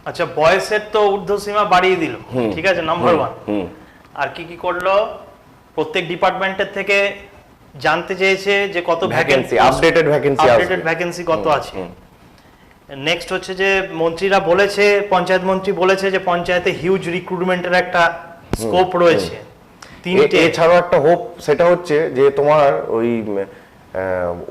আচ্ছা, বয়সের তো ঊর্ধ্বসীমা বাড়িয়ে দিল, ঠিক আছে, নাম্বার 1। আর কি কি করলো? প্রত্যেক ডিপার্টমেন্টের থেকে জানতে চেয়েছে যে কত ভ্যাকেন্সি, আপডেটেড ভ্যাকেন্সি কত আছে। নেক্সট হচ্ছে যে মন্ত্রীরা বলেছে, পঞ্চায়েত মন্ত্রী বলেছে যে পঞ্চায়েতে হিউজ রিক্রুটমেন্টের একটা স্কোপ রয়েছে। তিনটে এছাড়াও একটা হোপ, সেটা হচ্ছে যে তোমার ওই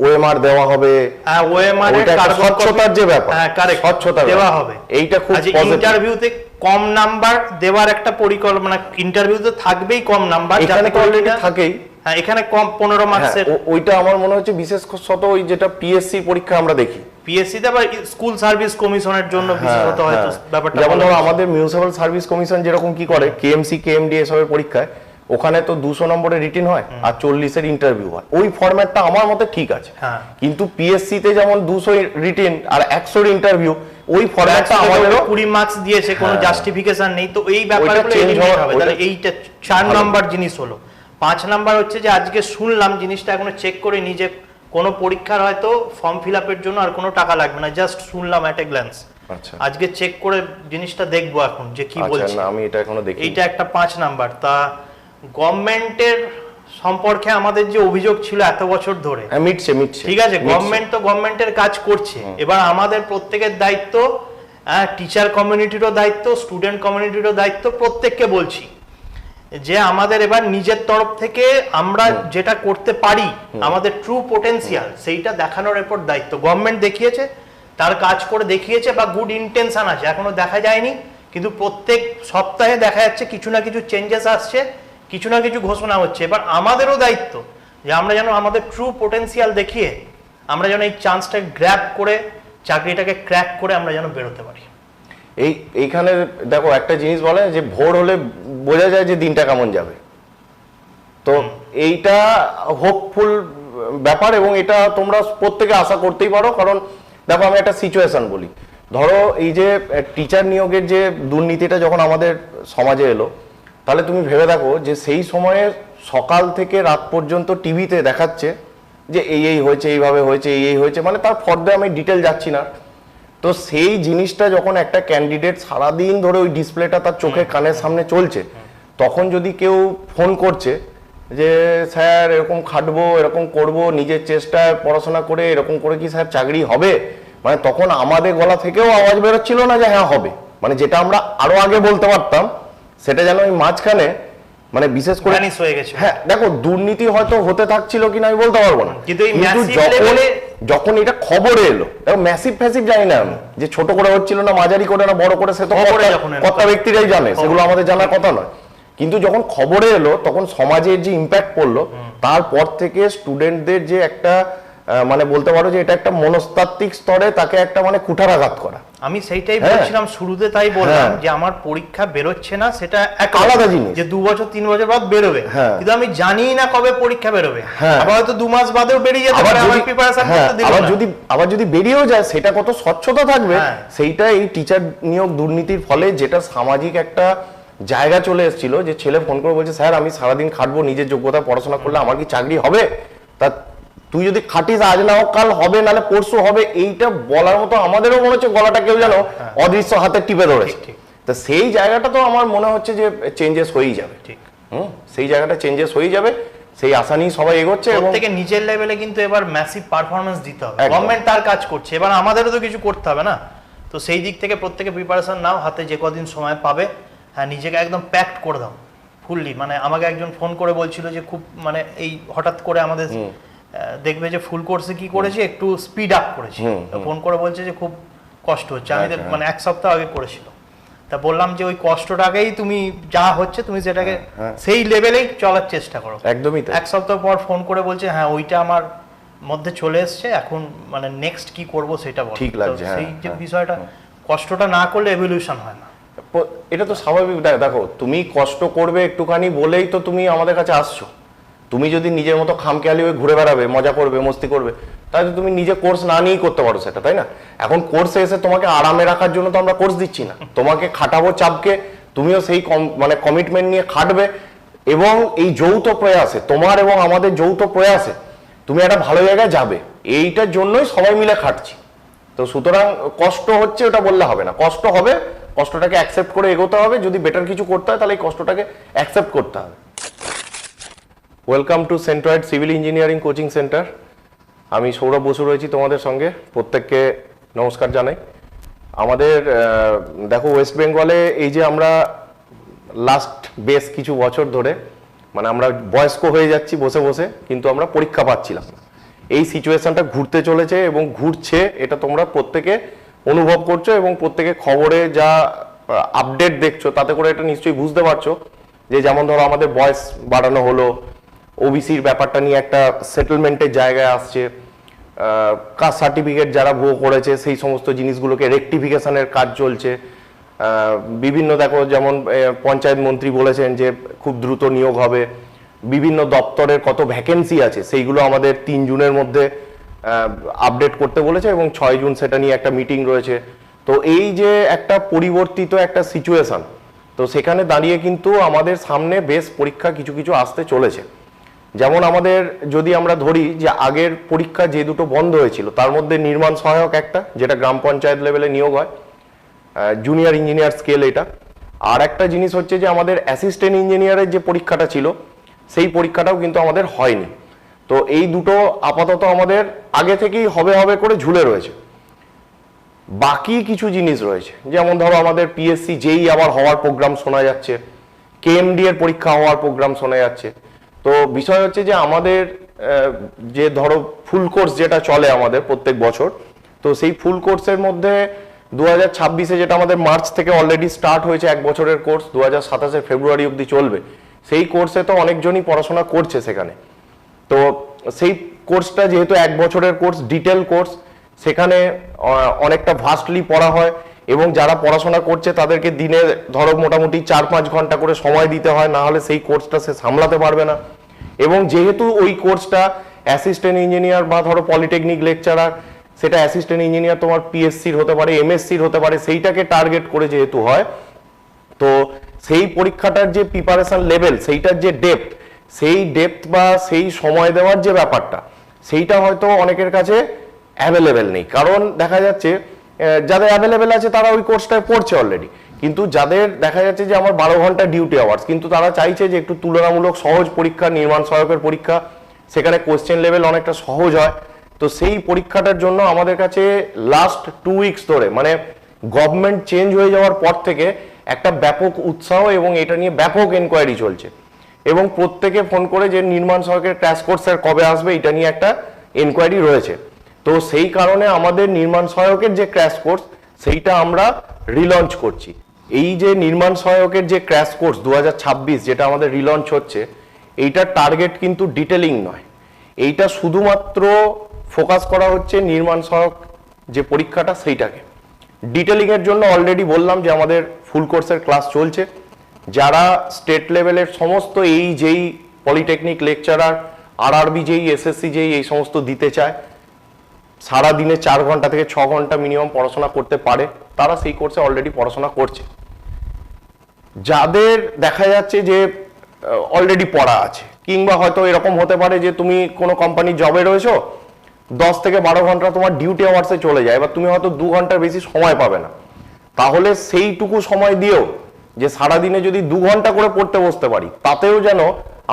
ওএমআর দেওয়া হবে। হ্যাঁ, ওএমআর এর স্বচ্ছতার যে ব্যাপার, হ্যাঁ কারেক্ট, স্বচ্ছতা দেওয়া হবে। এইটা খুব পজিটিভ। ইন্টারভিউতে কম নাম্বার দেওয়ার একটা পরিকল্পনা, ইন্টারভিউতে থাকবেই কম নাম্বার, এখানে তো অলরেডি থাকেই। হ্যাঁ, এখানে কম 15 মার্কসের। ওইটা আমার মনে হচ্ছে বিশেষত ওই যেটা পিএসসি পরীক্ষা আমরা দেখি, পিএসসি তে আবার স্কুল সার্ভিস কমিশনের জন্য বিশেষত হয়তো ব্যাপারটা। যেমন ধরো আমাদের মিউনিসিপাল সার্ভিস কমিশন যেরকম কি করে, কেএমসি কেএমডি এসবের পরীক্ষায় ওখানে তো 200 নম্বরের রিটেন হয় আর 40 এর ইন্টারভিউ হয়। ওই ফরম্যাটটা আমার মতে ঠিক আছে। কিন্তু পিএসসি তে যেমন 200 রিটেন আর 100 এর ইন্টারভিউ, ওই ফরম্যাটটা আমাদেরও 20 মার্কস দিয়েছে, কোনো জাস্টিফিকেশন নেই। তো এই ব্যাপারগুলো এলিমিনেট হবে। তাহলে এইটা 4 নাম্বার জিনিস হলো। 5 নাম্বার হচ্ছে যে আজকে শুনলাম, জিনিসটা এখনো চেক করে নিজে, কোনো পরীক্ষার হয়তো ফর্ম ফিল আপের জন্য আর কোনো টাকা লাগবে না, জাস্ট শুনলাম এট এ গ্ল্যান্স। আচ্ছা, আজকে চেক করে জিনিসটা দেখবো এখন যে কি বলছে। আমি এটা এখনো দেখিনি। এইটা একটা 5 নাম্বার। তা গভর্নমেন্টের সম্পর্কে আমাদের যে অভিযোগ ছিল এত বছর ধরে, মিটছে, ঠিক আছে, গভর্নমেন্ট তো গভর্নমেন্টের কাজ করছে। এবার আমাদের প্রত্যেকের দায়িত্ব, টিচার কমিউনিটিরও দায়িত্ব, স্টুডেন্ট কমিউনিটিরও দায়িত্ব, প্রত্যেককে বলছি যে আমাদের এবার নিজের তরফ থেকে আমরা যেটা করতে পারি, আমাদের ট্রু পোটেনশিয়াল, সেইটা দেখানোর এরপর দায়িত্ব। গভর্নমেন্ট দেখিয়েছে, তার কাজ করে দেখিয়েছে, বা গুড ইন্টেনশন আছে, এখনো দেখা যায়নি, কিন্তু প্রত্যেক সপ্তাহে দেখা যাচ্ছে কিছু না কিছু চেঞ্জেস আসছে, কিছু না কিছু ঘোষণা হচ্ছে। এবার আমাদেরও দায়িত্ব যে আমরা যেন আমাদের ট্রু পোটেনশিয়াল দেখিয়ে আমরা যেন এই চান্সটা গ্র্যাব করে, চাকরিটাকে ক্র্যাক করে আমরা যেন বেরোতে পারি। এইখানে দেখো একটা জিনিস বলে যে ভোর হলে বোঝা যায় যে দিনটা কেমন যাবে। তো এইটা হোপফুল ব্যাপার, এবং এটা তোমরা প্রত্যেকে আশা করতেই পারো। কারণ দেখো আমি একটা সিচুয়েশন বলি, ধরো এই যে টিচার নিয়োগের যে দুর্নীতিটা যখন আমাদের সমাজে এলো, তাহলে তুমি ভেবে দেখো যে সেই সময়ে সকাল থেকে রাত পর্যন্ত টিভিতে দেখাচ্ছে যে এই হয়েছে, এইভাবে হয়েছে, এই হয়েছে, মানে তার ফর্দে আমি ডিটেল যাচ্ছি না। তো সেই জিনিসটা যখন একটা ক্যান্ডিডেট সারাদিন ধরে ওই ডিসপ্লেটা তার চোখে কানের সামনে চলছে, তখন যদি কেউ ফোন করছে যে স্যার এরকম খাটবো, এরকম করব, নিজের চেষ্টায় পড়াশোনা করে এরকম করে কি স্যার চাকরি হবে, মানে তখন আমাদের গলা থেকেও আওয়াজ বেরোচ্ছিল না যে হ্যাঁ হবে, মানে যেটা আমরা আরো আগে বলতে পারতাম, সেটা যেন ওই মাঝখানে মানে বিশেষ করে হয়ে গেছে। হ্যাঁ দেখো, দুর্নীতি হয়তো হতে থাকছিল কিনা আমি বলতে পারবো না, কিন্তু যখন এটা খবরে এলো, ম্যাসিভ ফ্যাসিভ জানি না আমি, যে ছোট করে হচ্ছিল না, মাঝারি করে না, বড় করে, সে তো কর্তা ব্যক্তিরাই জানে, সেগুলো আমাদের জানার কথা নয়। কিন্তু যখন খবরে এলো, তখন সমাজের যে ইম্প্যাক্ট পড়লো, তারপর থেকে স্টুডেন্টদের যে একটা মানে বলতে পারো যে এটা একটা মনস্তাত্ত্বিক স্তরে তাকে একটা মানে কুঠারাঘাত করা। আমি সেইটাই বলছিলাম শুরুতে, তাই বললাম যে আমার পরীক্ষা বেরোচ্ছে না, সেটা এক আলাদা জিনিস, যে 2 বছর 3 বছর বাদ বেরোবে, কিন্তু আমি জানি না কবে পরীক্ষা বেরোবে, আবার হয়তো 2 মাস বাদেও বেরিয়ে যেতে পারে, আমার প্রিপারেশন করতে দিল না। আবার যদি বেরিয়েও যায়, সেটা কত স্বচ্ছতা থাকবে, সেইটা এই টিচার নিয়োগ দুর্নীতির ফলে যেটা সামাজিক একটা জায়গা চলে এসেছিল, যে ছেলে ফোন করে বলছে স্যার আমি সারাদিন খাটবো, নিজের যোগ্যতা পড়াশোনা করলে আমার কি চাকরি হবে, তা তুই যদি খাটিস আজ না হোক কাল হবে, নাহলে পরশু হবে, এইটা বলার মতো আমাদেরও মনে হচ্ছে গলাটা কেউ যেন অদৃশ্য হাতে টিপে ধরেছে। তো সেই জায়গাটা তো আমার মনে হচ্ছে যে চেঞ্জেস হয়েই যাবে, ঠিক, সেই জায়গাটা চেঞ্জেস হয়ে যাবে, সেই আশা নিয়ে সবাই এগোচ্ছে। এবং থেকে নিজের লেভেলে কিন্তু এবার ম্যাসিভ পারফরম্যান্স দিতে হবে, গভর্নমেন্ট তার কাজ করছে, এবার আমাদেরও তো কিছু করতে হবে না। তো সেই দিক থেকে প্রত্যেকে প্রিপারেশন নাও, হাতে যে কদিন সময় পাবে, হ্যাঁ নিজেকে একদম প্যাকড করে দাও ফুললি। মানে আমাকে একজন ফোন করে বলছিল যে খুব মানে এই হঠাৎ করে আমাদের দেখবে যে ফুল কোর্সে কি করেছে, একটু স্পিড আপ করেছে, ফোন করে বলছে যে খুব কষ্ট হচ্ছে। আমি মানে 1 সপ্তাহ আগে করেছিল, তা বললাম যে ওই কষ্টটাকেই তুমি যা হচ্ছে তুমি সেটাকে সেই লেভেলেই চলার চেষ্টা করো। একদমই 1 সপ্তাহ পর ফোন করে বলছে হ্যাঁ ওইটা আমার মধ্যে চলে এসছে, এখন মানে নেক্সট কি করব সেটা বলো। ঠিক লাগছে, সেই যে বিষয়টা, কষ্টটা না করলে এভলিউশন হয় না। এটা তো স্বাভাবিক। দেখো তুমি কষ্ট করবে একটুখানি বলেই তো তুমি আমাদের কাছে আসছো। তুমি যদি নিজের মতো খামখেয়ালি হয়ে ঘুরে বেড়াবে, মজা করবে, মস্তি করবে, তাহলে তুমি নিজে কোর্স না নিয়েই করতে পারো সেটা, তাই না? এখন কোর্সে এসে তোমাকে আরামে রাখার জন্য তো আমরা কোর্স দিচ্ছি না, তোমাকে খাটাবো চাপকে, তুমিও সেই মানে কমিটমেন্ট নিয়ে খাটবে, এবং এই যৌথ প্রয়াসে, তোমার এবং আমাদের যৌথ প্রয়াসে তুমি একটা ভালো জায়গায় যাবে, এইটার জন্যই সবাই মিলে খাটছি। তো সুতরাং কষ্ট হচ্ছে ওটা বললে হবে না, কষ্ট হবে, কষ্টটাকে অ্যাকসেপ্ট করে এগোতে হবে। যদি বেটার কিছু করতে হয় তাহলে এই কষ্টটাকে অ্যাকসেপ্ট করতে হবে। Welcome to centroid civil engineering coaching centre. আমি সৌরভ বসু রয়েছি তোমাদের সঙ্গে। প্রত্যেককে নমস্কার জানাই। আমাদের দেখো ওয়েস্ট বেঙ্গলে এই যে আমরা লাস্ট বেশ কিছু বছর ধরে মানে আমরা বয়স্ক হয়ে যাচ্ছি বসে বসে, কিন্তু আমরা পরীক্ষা পাচ্ছিলাম না। এই সিচুয়েশনটা ঘুরতে চলেছে এবং ঘুরছে, এটা তোমরা প্রত্যেকে অনুভব করছো এবং প্রত্যেকে খবরে যা আপডেট দেখছো তাতে করে এটা নিশ্চয়ই বুঝতে পারছো যে যেমন ধরো আমাদের বয়স বাড়ানো হলো, ওবিসির ব্যাপারটা নিয়ে একটা সেটেলমেন্টের জায়গায় আসছে, কাস্ট সার্টিফিকেট যারা ভুয়ো করেছে সেই সমস্ত জিনিসগুলোকে রেকটিফিকেশনের কাজ চলছে। বিভিন্ন দেখো যেমন পঞ্চায়েত মন্ত্রী বলেছেন যে খুব দ্রুত নিয়োগ হবে, বিভিন্ন দপ্তরের কত ভ্যাকেন্সি আছে সেইগুলো আমাদের 3 জুনের মধ্যে আপডেট করতে বলেছে এবং 6 জুন সেটা নিয়ে একটা মিটিং রয়েছে। তো এই যে একটা পরিবর্তিত একটা সিচুয়েশন, তো সেখানে দাঁড়িয়ে কিন্তু আমাদের সামনে বেশ পরীক্ষা কিছু কিছু আসতে চলেছে। যেমন আমাদের যদি আমরা ধরি যে আগের পরীক্ষা যে দুটো বন্ধ হয়েছিল তার মধ্যে নির্মাণ সহায়ক একটা, যেটা গ্রাম পঞ্চায়েত লেভেলে নিয়োগ হয়, জুনিয়র ইঞ্জিনিয়ার স্কেল এটা। আর একটা জিনিস হচ্ছে যে আমাদের অ্যাসিস্ট্যান্ট ইঞ্জিনিয়ারের যে পরীক্ষাটা ছিল সেই পরীক্ষাটাও কিন্তু আমাদের হয়নি। তো এই দুটো আপাতত আমাদের আগে থেকেই হবে হবে করে ঝুলে রয়েছে। বাকি কিছু জিনিস রয়েছে, যেমন ধরো আমাদের পিএসসি যেই আবার হওয়ার প্রোগ্রাম শোনা যাচ্ছে, কেএমডি এর পরীক্ষা হওয়ার প্রোগ্রাম শোনা যাচ্ছে। তো বিষয় হচ্ছে যে আমাদের যে ধরো ফুল কোর্স যেটা চলে আমাদের প্রত্যেক বছর, তো সেই ফুল কোর্সের মধ্যে 2026-এ যেটা আমাদের মার্চ থেকে অলরেডি স্টার্ট হয়েছে 1 বছরের কোর্স, 2027-এর ফেব্রুয়ারি অবধি চলবে। সেই কোর্সে তো অনেকজনই পড়াশোনা করছে সেখানে। তো সেই কোর্সটা যেহেতু 1 বছরের কোর্স, ডিটেল কোর্স, সেখানে অনেকটা ভাস্টলি পড়া হয় এবং যারা পড়াশোনা করছে তাদেরকে দিনে ধরো মোটামুটি 4-5 ঘন্টা করে সময় দিতে হয়, না হলে সেই কোর্সটা সে সামলাতে পারবে না। এবং যেহেতু ওই কোর্সটা অ্যাসিস্ট্যান্ট ইঞ্জিনিয়ার বা ধরো পলিটেকনিক লেকচারার, সেটা অ্যাসিস্ট্যান্ট ইঞ্জিনিয়ার তোমার পিএসসির হতে পারে, এমএসসির হতে পারে, সেইটাকে টার্গেট করে যেহেতু হয়, তো সেই পরীক্ষাটার যে প্রিপারেশন লেভেল, সেইটার যে ডেপথ, সেই ডেপথ বা সেই সময় দেওয়ার যে ব্যাপারটা, সেইটা হয়তো অনেকের কাছে অ্যাভেলেবেল নেই। কারণ দেখা যাচ্ছে যাদের অ্যাভেলেবেল আছে তারা ওই কোর্সটায় পড়ছে অলরেডি, কিন্তু যাদের দেখা যাচ্ছে যে আমার 12 ঘন্টা ডিউটি আওয়ার্স, কিন্তু তারা চাইছে যে একটু তুলনামূলক সহজ পরীক্ষা, নির্মাণ সহায়কের পরীক্ষা, সেখানে কোয়েশ্চেন লেভেল অনেকটা সহজ হয়। তো সেই পরীক্ষাটার জন্য আমাদের কাছে লাস্ট 2 উইকস ধরে, মানে গভর্নমেন্ট চেঞ্জ হয়ে যাওয়ার পর থেকে একটা ব্যাপক উৎসাহ এবং এটা নিয়ে ব্যাপক এনকোয়ারি চলছে এবং প্রত্যেকে ফোন করে যে নির্মাণ সহায়কের ক্র্যাশ কোর্সের কবে আসবে এটা নিয়ে একটা এনকোয়ারি রয়েছে। তো সেই কারণে আমাদের নির্মাণ সহায়কের যে ক্র্যাশ কোর্স সেইটা আমরা রিলঞ্চ করছি। এই যে নির্মাণ সহায়কের যে ক্র্যাশ কোর্স 2026 যেটা আমাদের রিলঞ্চ হচ্ছে, এইটার টার্গেট কিন্তু ডিটেলিং নয়, এইটা শুধুমাত্র ফোকাস করা হচ্ছে নির্মাণ সহায়ক যে পরীক্ষাটা সেইটাকে। ডিটেলিং এর জন্য অলরেডি বললাম যে আমাদের ফুল কোর্সের ক্লাস চলছে। যারা স্টেট লেভেলের সমস্ত এই যেই পলিটেকনিক লেকচারার, আরআরবি যেই, এসএসসি যেই এই সমস্ত দিতে চায়, সারা দিনে 4 ঘন্টা থেকে 6 ঘন্টা মিনিমাম পড়াশোনা করতে পারে, তারা সেই কোর্সে অলরেডি পড়াশোনা করছে। যাদের দেখা যাচ্ছে যে অলরেডি পড়া আছে, কিংবা হয়তো এরকম হতে পারে যে তুমি কোনো কোম্পানির জবে রয়েছো, 10 থেকে 12 ঘন্টা তোমার ডিউটি আওয়ার্সে চলে যায়, এবার তুমি হয়তো 2 ঘন্টার বেশি সময় পাবে না। তাহলে সেইটুকু সময় দিয়েও যে সারাদিনে যদি 2 ঘন্টা করে পড়তে বসতে পারি, তাতেও যেন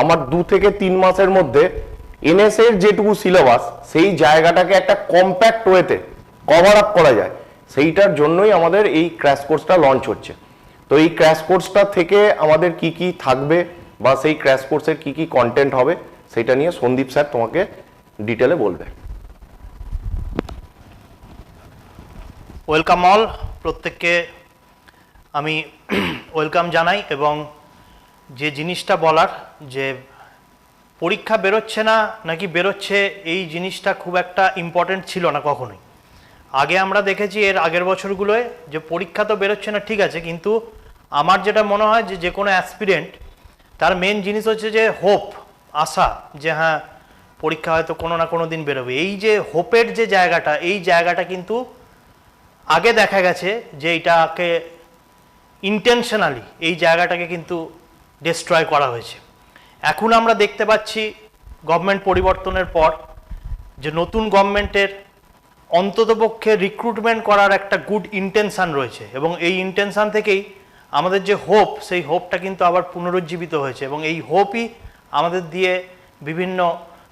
আমার 2 থেকে 3 মাসের মধ্যে এনএস এর যেটুকু সিলেবাস সেই জায়গাটাকে একটা কম্প্যাক্ট ওয়েতে কভার আপ করা যায়, সেইটার জন্যই আমাদের এই ক্র্যাশ কোর্সটা লঞ্চ হচ্ছে। তো এই ক্র্যাশ কোর্সটা থেকে আমাদের কি কি থাকবে বা সেই ক্র্যাশ কোর্সের কি কি কন্টেন্ট হবে সেটা নিয়ে সন্দীপ স্যার তোমাকে ডিটেলে বলবে। ওয়েলকাম অল, প্রত্যেককে আমি ওয়েলকাম জানাই। এবং যে জিনিসটা বলার, যে পরীক্ষা বেরোচ্ছে না নাকি বেরোচ্ছে, এই জিনিসটা খুব একটা ইম্পর্টেন্ট ছিল না কখনোই। আগে আমরা দেখেছি এর আগের বছরগুলোয় যে পরীক্ষা তো বেরোচ্ছে না ঠিক আছে, কিন্তু আমার যেটা মনে হয় যে কোনো অ্যাসপিরেন্ট তার মেন জিনিস হচ্ছে যে হোপ, আশা, যে হ্যাঁ পরীক্ষা হয়তো কোনো না কোনো দিন বেরোবে। এই যে হোপের যে জায়গাটা, এই জায়গাটা কিন্তু আগে দেখা গেছে যে এইটাকে ইন্টেনশনালি এই জায়গাটাকে কিন্তু ডিস্ট্রয় করা হয়েছে। এখন আমরা দেখতে পাচ্ছি গভর্নমেন্ট পরিবর্তনের পর যে নতুন গভর্নমেন্টের অন্ততপক্ষে রিক্রুটমেন্ট করার একটা গুড ইন্টেনশন রয়েছে, এবং এই ইন্টেনশন থেকেই আমাদের যে হোপ, সেই হোপটা কিন্তু আবার পুনরুজ্জীবিত হয়েছে, এবং এই হোপই আমাদের দিয়ে বিভিন্ন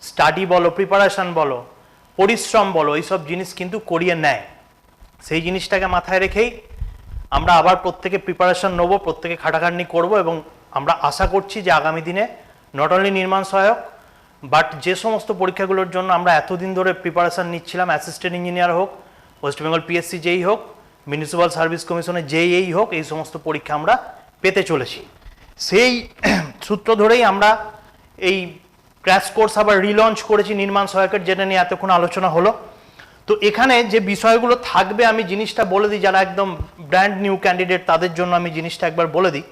স্টাডি বলো, প্রিপারেশন বলো, পরিশ্রম বলো, এইসব জিনিস কিন্তু করিয়ে নেয়। সেই জিনিসটাকে মাথায় রেখেই আমরা আবার প্রত্যেকে প্রিপারেশন নেবো, প্রত্যেকে খাটাখাটনি করব, এবং আমরা আশা করছি যে আগামী দিনে নট অনলি নির্মাণ সহায়ক বাট যে সমস্ত পরীক্ষাগুলোর জন্য আমরা এতদিন ধরে প্রিপারেশন নিচ্ছিলাম, অ্যাসিস্ট্যান্ট ইঞ্জিনিয়ার হোক, ওয়েস্ট বেঙ্গল পিএসসি যেই হোক, মিউনিসিপ্যাল সার্ভিস কমিশনের যেই হোক, এই সমস্ত পরীক্ষা আমরা পেতে চলেছি। সেই সূত্র ধরেই আমরা এই ক্র্যাশ কোর্স আবার রিলঞ্চ করেছি নির্মাণ সহায়কের, যেটা নিয়ে এতক্ষণ আলোচনা হলো। তো এখানে যে বিষয়গুলো থাকবে আমি জিনিসটা বলে দিই, যারা একদম ব্র্যান্ড নিউ ক্যান্ডিডেট তাদের জন্য আমি জিনিসটা একবার বলে দিই।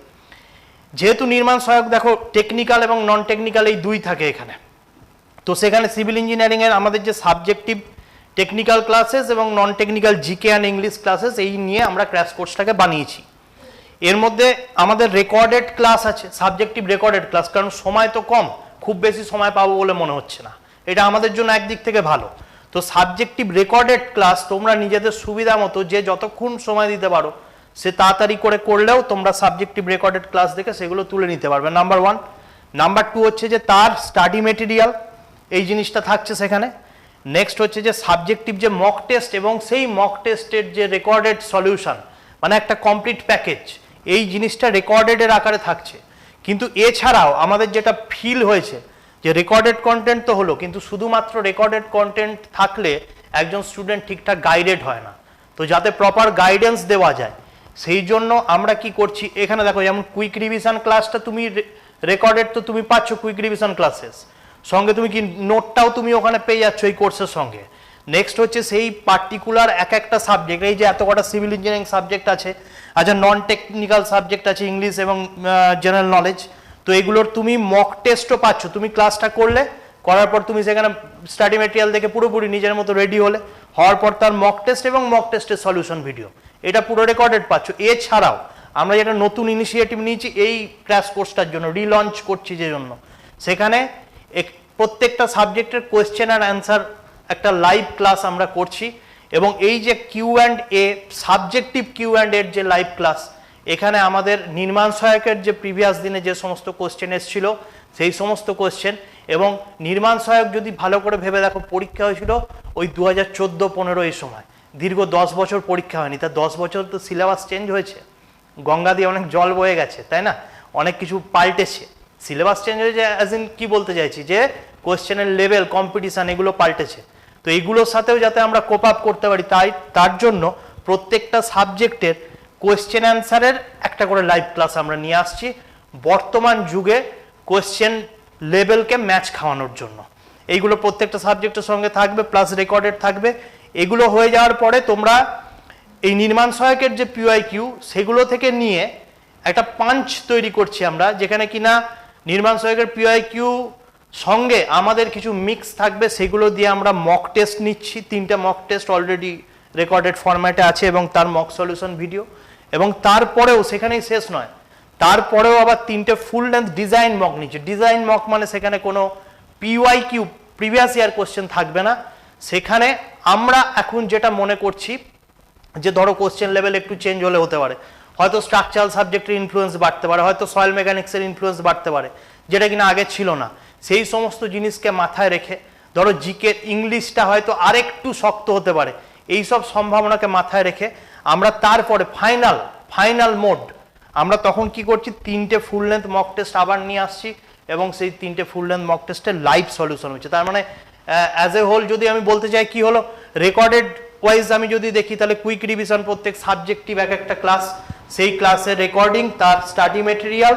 যেহেতু নির্মাণ সহায়ক দেখো টেকনিক্যাল এবং নন টেকনিক্যাল এই দুই থাকে এখানে, তো সেখানে সিভিল ইঞ্জিনিয়ারিংয়ের আমাদের যে সাবজেক্টিভ টেকনিক্যাল ক্লাসেস এবং non technical GK and English classes, এই নিয়ে আমরা ক্র্যাশ কোর্সটাকে বানিয়েছি। এর মধ্যে আমাদের রেকর্ডেড ক্লাস আছে, সাবজেক্টিভ রেকর্ডেড ক্লাস, কারণ সময় তো কম, খুব বেশি সময় পাবো বলে মনে হচ্ছে না, এটা আমাদের জন্য একদিক থেকে ভালো। তো সাবজেক্টিভ রেকর্ডেড ক্লাস তোমরা নিজেদের সুবিধা মতো যে যতক্ষণ সময় দিতে পারো সে তাড়াতাড়ি করে করলেও তোমরা সাবজেক্টিভ রেকর্ডেড ক্লাস দেখে সেগুলো তুলে নিতে পারবে, নাম্বার 1। নাম্বার 2 হচ্ছে যে তার স্টাডি মেটেরিয়াল, এই জিনিসটা থাকছে সেখানে। নেক্সট হচ্ছে যে সাবজেক্টিভ যে মক টেস্ট এবং সেই মক টেস্টের যে রেকর্ডেড সলিউশন, মানে একটা কমপ্লিট প্যাকেজ, এই জিনিসটা রেকর্ডেডের আকারে থাকছে। কিন্তু এছাড়াও আমাদের যেটা ফিল হয়েছে যে রেকর্ডেড কন্টেন্ট তো হলো, কিন্তু শুধুমাত্র রেকর্ডেড কন্টেন্ট থাকলে একজন স্টুডেন্ট ঠিকঠাক গাইডেড হয় না। তো যাতে প্রপার গাইডেন্স দেওয়া যায় সেই জন্য আমরা কি করছি, এখানে দেখো যেমন কুইক রিভিশন ক্লাসটা তুমি রেকর্ডেড তো তুমি পাচ্ছ কুইক রিভিশন ক্লাসেস, সঙ্গে তুমি কি নোটটাও তুমি ওখানে পেয়ে যাচ্ছ এই কোর্সের সঙ্গে। নেক্সট হচ্ছে সেই পার্টিকুলার এক একটা সাবজেক্ট, এই যে এত কটা সিভিল ইঞ্জিনিয়ারিং সাবজেক্ট আছে, আচ্ছা নন টেকনিক্যাল সাবজেক্ট আছে ইংলিশ এবং জেনারেল নলেজ, তো এগুলোর তুমি মক টেস্টও পাচ্ছ। তুমি ক্লাসটা করলে, করার পর তুমি সেখানে স্টাডি মেটেরিয়াল দেখে পুরোপুরি নিজের মতো রেডি হওয়ার পর তার মক টেস্ট এবং মক টেস্টের সলিউশন ভিডিও, এটা পুরো রেকর্ডেড পাচ্ছ। এছাড়াও আমরা যেটা নতুন ইনিশিয়েটিভ নিয়েছি এই ক্র্যাশ কোর্সটার জন্য, রিলঞ্চ করছি যে জন্য, সেখানে প্রত্যেকটা সাবজেক্টের কোয়েশ্চেন আর অ্যান্সার একটা লাইভ ক্লাস আমরা করছি, এবং এই যে Q&A সাবজেক্টিভ Q&A এর যে লাইভ ক্লাস, এখানে আমাদের নির্মাণ সহায়কের যে প্রিভিয়াস দিনে যে সমস্ত কোয়েশ্চেন এসেছিল সেই সমস্ত কোয়েশ্চেন, এবং নির্মাণ সহায়ক যদি ভালো করে ভেবে দেখো পরীক্ষা হয়েছিল ওই 2014-15 এই সময়, দীর্ঘ 10 বছর পরীক্ষা হয়নি। তা 10 বছর তো সিলেবাস চেঞ্জ হয়েছে, গঙ্গা দিয়ে অনেক জল বয়ে গেছে, তাই না, অনেক কিছু পাল্টেছে, সিলেবাস চেঞ্জ হয়েছে অ্যাজ ইন কি বলতে চাইছি যে কোয়েশ্চেনের লেভেল, কম্পিটিশন এগুলো পাল্টেছে। তো এইগুলোর সাথেও যাতে আমরা কোপ আপ করতে পারি, তার জন্য প্রত্যেকটা সাবজেক্টের কোয়েশ্চেন অ্যান্সারের একটা করে লাইভ ক্লাস আমরা নিয়ে আসছি, বর্তমান যুগে কোয়েশ্চেন লেভেলকে ম্যাচ খাওয়ানোর জন্য। এইগুলো প্রত্যেকটা সাবজেক্টের সঙ্গে থাকবে, প্লাস রেকর্ডেড থাকবে। এগুলো হয়ে যাওয়ার পরে তোমরা এই নির্মাণ সহায়কের যে PYQ সেগুলো থেকে নিয়ে একটা পাঞ্চ তৈরি করছি আমরা, যেখানে কিনা নির্মাণ সহায়কের PYQ সঙ্গে আমাদের কিছু মিক্স থাকবে, সেগুলো দিয়ে আমরা মক টেস্ট নিচ্ছি। 3টে মক টেস্ট অলরেডি রেকর্ডেড ফরম্যাটে আছে এবং তার মক সলিউশন ভিডিও, এবং তারপরেও সেখানেই শেষ নয়, তারপরেও আবার 3টে ফুল লেন্থ ডিজাইন মক নিচ্ছে। ডিজাইন মক মানে সেখানে কোনো PYQ প্রিভিয়াস ইয়ার কোশ্চেন থাকবে না, সেখানে আমরা এখন যেটা মনে করছি যে ধরো কোশ্চেন লেভেল একটু চেঞ্জ হলে হতে পারে, হয়তো স্ট্রাকচারাল সাবজেক্টের ইনফ্লুয়েন্স বাড়তে পারে, হয়তো সয়েল মেকানিক্সের ইনফ্লুয়েন্স বাড়তে পারে, যেটা কিনা আগে ছিল না। সেই সমস্ত জিনিসকে মাথায় রেখে ধরো জিকে ইংলিশটা হয়তো আরেকটু শক্ত হতে পারে, এই সব সম্ভাবনাকে মাথায় রেখে আমরা তারপরে ফাইনাল মোড আমরা তখন কি করছি, 3টে ফুল লেন্থ মক টেস্ট আবার নিয়ে আসছি, এবং সেই 3টে ফুল লেন্থ মক টেস্টের লাইভ সলিউশন হচ্ছে। তার মানে অ্যাজ এ হোল যদি আমি বলতে চাই কি হলো, রেকর্ডেড ওয়াইজ আমি যদি দেখি তাহলে কুইক রিভিশন প্রত্যেক সাবজেক্টিভ এক একটা ক্লাস, সেই ক্লাসের রেকর্ডিং, তার স্টাডি মেটেরিয়াল,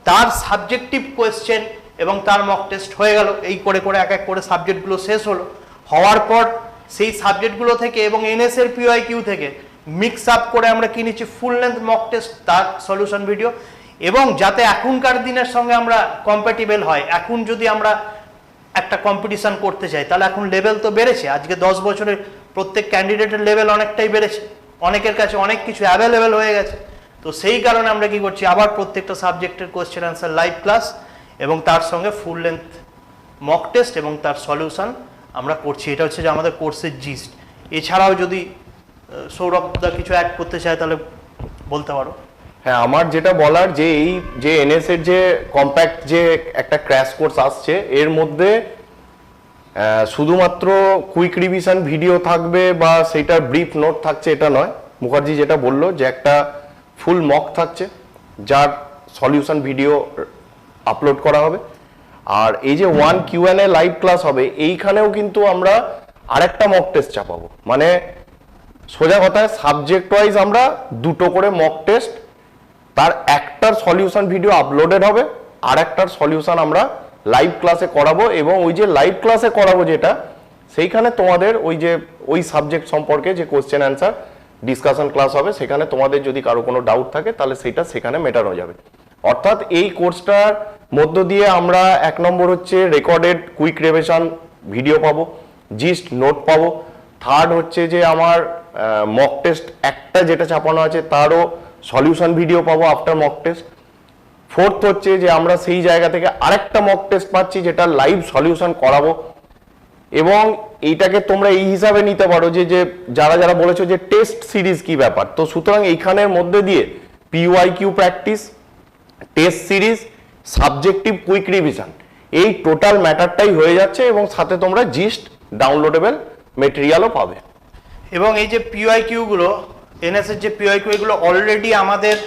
তার সাবজেক্টিভ কোয়েশ্চেন এবং তার মক টেস্ট হয়ে গেল। এই করে করে এক এক করে সাবজেক্টগুলো শেষ হলো। হওয়ার পর সেই সাবজেক্টগুলো থেকে এবং NS এর PYQ থেকে মিক্স আপ করে আমরা কি নিচ্ছি, ফুল লেন্থ মক টেস্ট, তার সলিউশন ভিডিও, এবং যাতে এখনকার দিনের সঙ্গে আমরা কম্প্যাটিবল হয়। এখন যদি আমরা একটা কম্পিটিশন করতে চাই তাহলে এখন লেভেল তো বেড়েছে, আজকে 10 বছরের প্রত্যেক ক্যান্ডিডেটের লেভেল অনেকটাই বেড়েছে, অনেকের কাছে অনেক কিছু অ্যাভেলেবেল হয়ে গেছে। তো সেই কারণে আমরা কি করছি, আবার প্রত্যেকটা সাবজেক্টের কোয়েশ্চেন অ্যান্সার লাইভ ক্লাস এবং তার সঙ্গে ফুল লেন্থ মক টেস্ট এবং তার সলিউশন আমরা করছি। এটা হচ্ছে যে আমাদের কোর্সের জিস্ট। এছাড়াও যদি সৌরভ দা কিছু অ্যাড করতে চায় তাহলে বলতে পারো। হ্যাঁ, আমার যেটা বলার যে এই যে এনএস এর যে কম্প্যাক্ট যে একটা ক্র্যাশ কোর্স আসছে, এর মধ্যে শুধুমাত্র কুইক রিভিশন ভিডিও থাকবে বা সেটার ব্রিফ নোট থাকছে এটা নয়। মুখার্জি যেটা বললো যে একটা ফুল মক থাকছে যার সলিউশন ভিডিও আপলোড করা হবে। আর এই যে 1 Q&A লাইভ ক্লাস হবে, এইখানেও কিন্তু আমরা আরেকটা মক টেস্ট চাপাবো। মানে সোজা কথায় সাবজেক্ট ওয়াইজ আমরা দুটো করে মক টেস্ট, তার একটার সলিউশন ভিডিও আপলোডেড হবে, আর একটার সলিউশন আমরা লাইভ ক্লাসে করাবো। এবং ওই যে লাইভ ক্লাসে করাবো যেটা, সেইখানে তোমাদের ওই যে ওই সাবজেক্ট সম্পর্কে যে কোশ্চেন অ্যান্সার ডিসকাশন ক্লাস হবে, সেখানে তোমাদের যদি কারো কোনো ডাউট থাকে তাহলে সেটা সেখানে মেটানো যাবে। অর্থাৎ এই কোর্সটার মধ্য দিয়ে আমরা 1 নম্বর হচ্ছে রেকর্ডেড কুইক রিভিশন ভিডিও পাবো, জিস্ট নোট পাবো। থার্ড হচ্ছে যে আমার মক টেস্ট একটা যেটা চাপানো আছে তারও সলিউশন ভিডিও পাবো আফটার মক টেস্ট। ফোর্থ হচ্ছে যে আমরা সেই জায়গা থেকে আরেকটা মক টেস্ট পাচ্ছি যেটা লাইভ সলিউশন করাবো। এবং এইটাকে তোমরা এই হিসাবে নিতে পারো যে যারা যারা বলেছো যে টেস্ট সিরিজ কি ব্যাপার, তো সুতরাং এইখানের মধ্যে দিয়ে PYQ practice, test series, subjective quick revision, এই টোটাল ম্যাটারটাই হয়ে যাচ্ছে। এবং সাথে তোমরা জিস্ট ডাউনলোডেবল মেটেরিয়ালও পাবে। এবং এই যে PYQ গুলো, এনএস এর যে PYQ, এগুলো অলরেডি আমাদের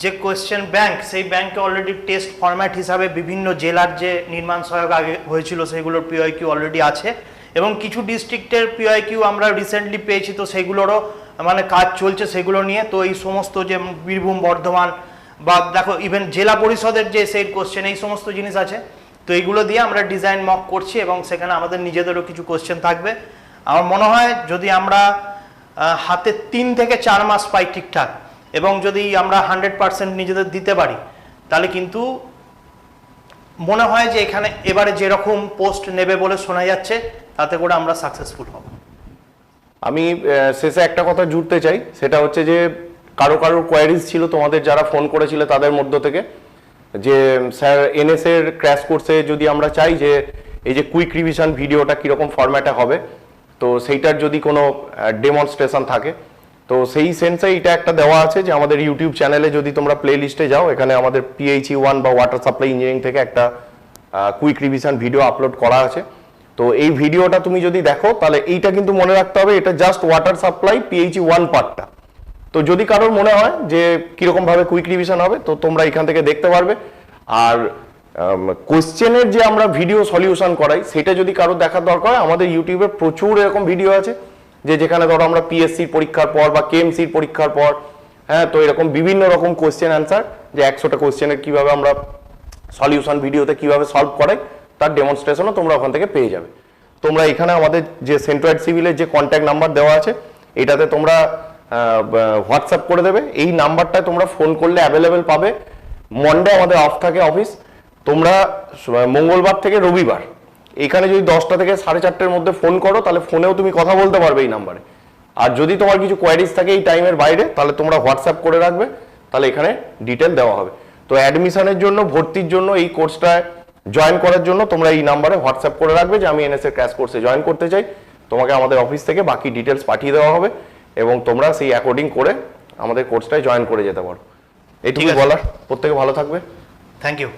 যে কোয়েশ্চেন ব্যাংক, সেই ব্যাংকে অলরেডি টেস্ট ফরম্যাট হিসাবে বিভিন্ন জেলার যে নির্মাণ সহায়ক আগে হয়েছিল সেগুলোর PYQ অলরেডি আছে। এবং কিছু ডিস্ট্রিক্টের PYQ আমরা রিসেন্টলি পেয়েছি, তো সেগুলোরও মানে কাজ চলছে সেগুলো নিয়ে। তো এই সমস্ত যে বীরভূম, বর্ধমান বা দেখো ইভেন জেলা পরিষদের যে সেই কোশ্চেন, এই সমস্ত জিনিস আছে। তো এইগুলো দিয়ে আমরা ডিজাইন মক করছি এবং সেখানে আমাদের নিজেদেরও কিছু কোশ্চেন থাকবে। আমার মনে হয় যদি আমরা হাতে 3 থেকে 4 মাস পাই ঠিকঠাক, এবং যদি আমরা 100% নিজেদের দিতে পারি, তাহলে কিন্তু মনে হয় যে এখানে এবারে যেরকম পোস্ট নেবে বলে শোনা যাচ্ছে, তাতে করে আমরা সাকসেসফুল হব। আমি শেষে একটা কথা জুড়তে চাই, সেটা হচ্ছে যে কারো কোয়ারিজ ছিল তোমাদের যারা ফোন করেছিল তাদের মধ্য থেকে, যে স্যার এনএস এর ক্র্যাশ কোর্সে যদি আমরা চাই যে এই যে কুইক রিভিশন ভিডিওটা কিরকম ফরম্যাটে হবে, তো সেইটার যদি কোনো ডেমনস্ট্রেশন থাকে, তো সেই সেন্সে এটা একটা দেওয়া আছে যে আমাদের ইউটিউব চ্যানেলে যদি তোমরা প্লে লিস্টে যাও, এখানে আমাদের PHE1 বা ওয়াটার সাপ্লাই ইঞ্জিনিয়ারিং থেকে একটা কুইক রিভিশন ভিডিও আপলোড করা আছে। তো এই ভিডিওটা তুমি যদি দেখো তাহলে এইটা কিন্তু মনে রাখতে হবে, এটা জাস্ট ওয়াটার সাপ্লাই PHE1 পার্টটা। তো যদি কারোর মনে হয় যে কিরকম ভাবে কুইক রিভিশন হবে, তো তোমরা এখান থেকে দেখতে পারবে। আর কোশ্চেনের যে আমরা ভিডিও সলিউশন করাই, সেটা যদি কারো দেখার দরকার হয়, আমাদের ইউটিউবে প্রচুর এরকম ভিডিও আছে যেখানে ধরো আমরা PSC পরীক্ষার পর বা KMC পরীক্ষার পর, হ্যাঁ, তো এরকম বিভিন্ন রকম কোশ্চেন অ্যান্সার, যে 100টা কোশ্চেনের কিভাবে আমরা সলিউশন ভিডিওতে কিভাবে সলভ করাই, তার ডেমনস্ট্রেশনও তোমরা ওখান থেকে পেয়ে যাবে। তোমরা এখানে আমাদের যে সেন্ট্রয়েড সিভিলের যে কন্ট্যাক্ট নাম্বার দেওয়া আছে, এটাতে তোমরা হোয়াটসঅ্যাপ করে দেবে। এই নাম্বারটায় তোমরা ফোন করলে অ্যাভেলেবেল পাবে। মন্ডে আমাদের অফ থাকে অফিস। তোমরা মঙ্গলবার থেকে রবিবার এখানে যদি 10টা থেকে 4:30-এর মধ্যে ফোন করো, তাহলে ফোনেও তুমি কথা বলতে পারবে এই নাম্বারে। আর যদি তোমার কিছু কোয়ারিজ থাকে এই টাইমের বাইরে, তাহলে তোমরা হোয়াটসঅ্যাপ করে রাখবে, তাহলে এখানে ডিটেল দেওয়া হবে। তো অ্যাডমিশনের জন্য, ভর্তির জন্য, এই কোর্সটায় জয়েন করার জন্য তোমরা এই নাম্বারে হোয়াটসঅ্যাপ করে রাখবে যে আমি এনএস এর ক্র্যাশ কোর্সে জয়েন করতে চাই। তোমাকে আমাদের অফিস থেকে বাকি ডিটেলস পাঠিয়ে দেওয়া হবে এবং তোমরা সেই অ্যাকর্ডিং করে আমাদের কোর্সটায় জয়েন করে যেতে পারো। এইটুকু বলার। প্রত্যেকে ভালো থাকবে। Thank you.